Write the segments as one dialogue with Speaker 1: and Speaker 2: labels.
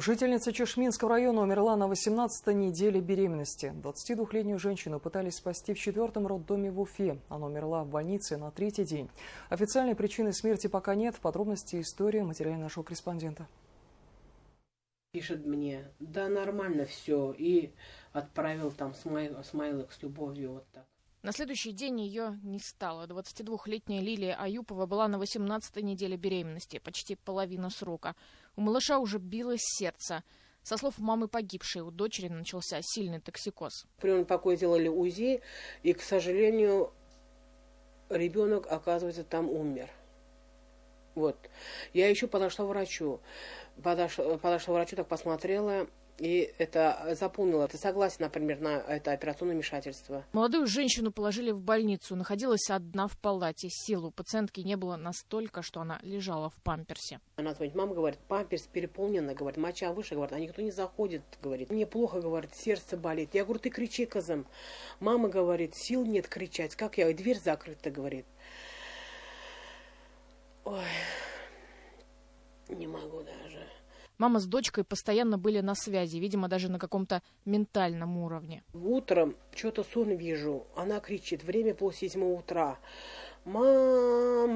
Speaker 1: Жительница Чешминского района умерла на 18-й неделе беременности. 22-летнюю женщину пытались спасти в 4-м роддоме в Уфе. Она умерла в больнице на 3-й день. Официальной причины смерти пока нет. Подробности истории материала нашего корреспондента.
Speaker 2: Пишет мне: да нормально все, и отправил там смайлик с любовью, вот так.
Speaker 3: На следующий день ее не стало. 22-летняя Лилия Аюпова была на 18-й неделе беременности, почти половина срока. У малыша уже билось сердце. Со слов мамы погибшей, у дочери начался сильный токсикоз.
Speaker 2: В приемном покое сделали УЗИ, и, к сожалению, ребенок, оказывается, там умер. Вот. Я еще подошла к врачу. Подошла к врачу, так посмотрела, и это запомнила. Ты согласен, например, на это операционное вмешательство?
Speaker 3: Молодую женщину положили в больницу. Находилась одна в палате. Сил у пациентки не было настолько, что она лежала в памперсе.
Speaker 2: Она звонит, мама говорит, памперс переполнена, говорит, моча выше, говорит, а никто не заходит, говорит. Мне плохо, говорит, сердце болит. Я говорю, ты кричи, козам. Мама говорит, сил нет кричать. Как я? Дверь закрыта, говорит. Ой, не могу даже.
Speaker 3: Мама с дочкой постоянно были на связи, видимо, даже на каком-то ментальном уровне.
Speaker 2: Утром что-то сон вижу. Она кричит, время 6:30 утра. Мама!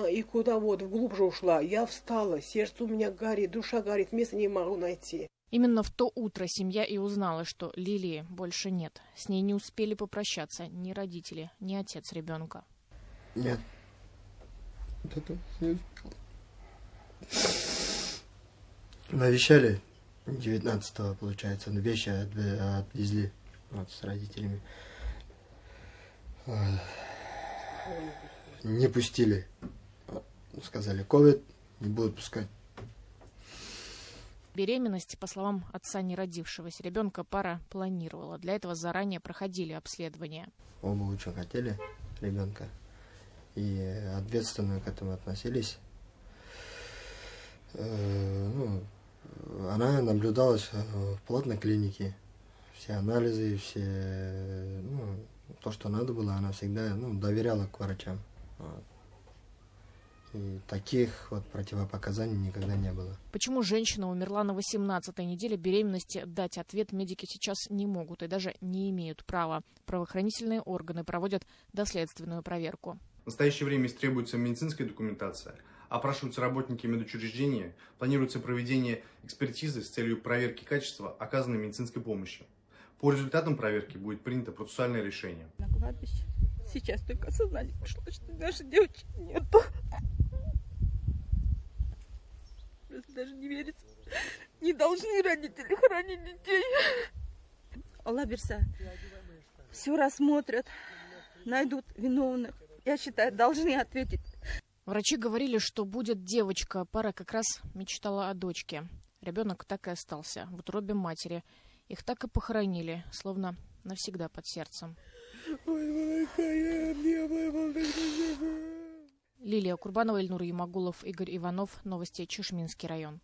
Speaker 2: И куда вот, вглубже ушла. Я встала, сердце у меня горит, душа горит, места не могу найти.
Speaker 3: Именно в то утро семья и узнала, что Лилии больше нет. С ней не успели попрощаться ни родители, ни отец ребенка.
Speaker 4: Нет. Это не успел. Навещали 19-го, получается, вещи отвезли вот, с родителями. Не пустили. Сказали, ковид, не будут пускать.
Speaker 3: Беременность, по словам отца неродившегося ребенка, пара планировала. Для этого заранее проходили обследование.
Speaker 4: Оба очень хотели ребенка и ответственно к этому относились. Она наблюдалась в платной клинике. Все анализы, то, что надо было, она всегда доверяла к врачам. Вот. И таких вот противопоказаний никогда не было.
Speaker 3: Почему женщина умерла на 18-й неделе беременности, дать ответ медики сейчас не могут и даже не имеют права. Правоохранительные органы проводят доследственную проверку.
Speaker 5: В настоящее время требуется медицинская документация, опрашиваются работники медучреждения, планируется проведение экспертизы с целью проверки качества оказанной медицинской помощи. По результатам проверки будет принято процессуальное решение.
Speaker 6: На кладбище. Сейчас только осознание пришло, что даже девочки нету. Просто даже не верится. Не должны родители хоронить детей. Аллах берса. Все рассмотрят, найдут виновных. Я считаю, должны ответить.
Speaker 3: Врачи говорили, что будет девочка. Пара как раз мечтала о дочке. Ребенок так и остался в утробе матери. Их так и похоронили, словно навсегда под сердцем. Лилия Курбанова, Ильнур Ямагулов, Игорь Иванов. Новости, Чешминский район.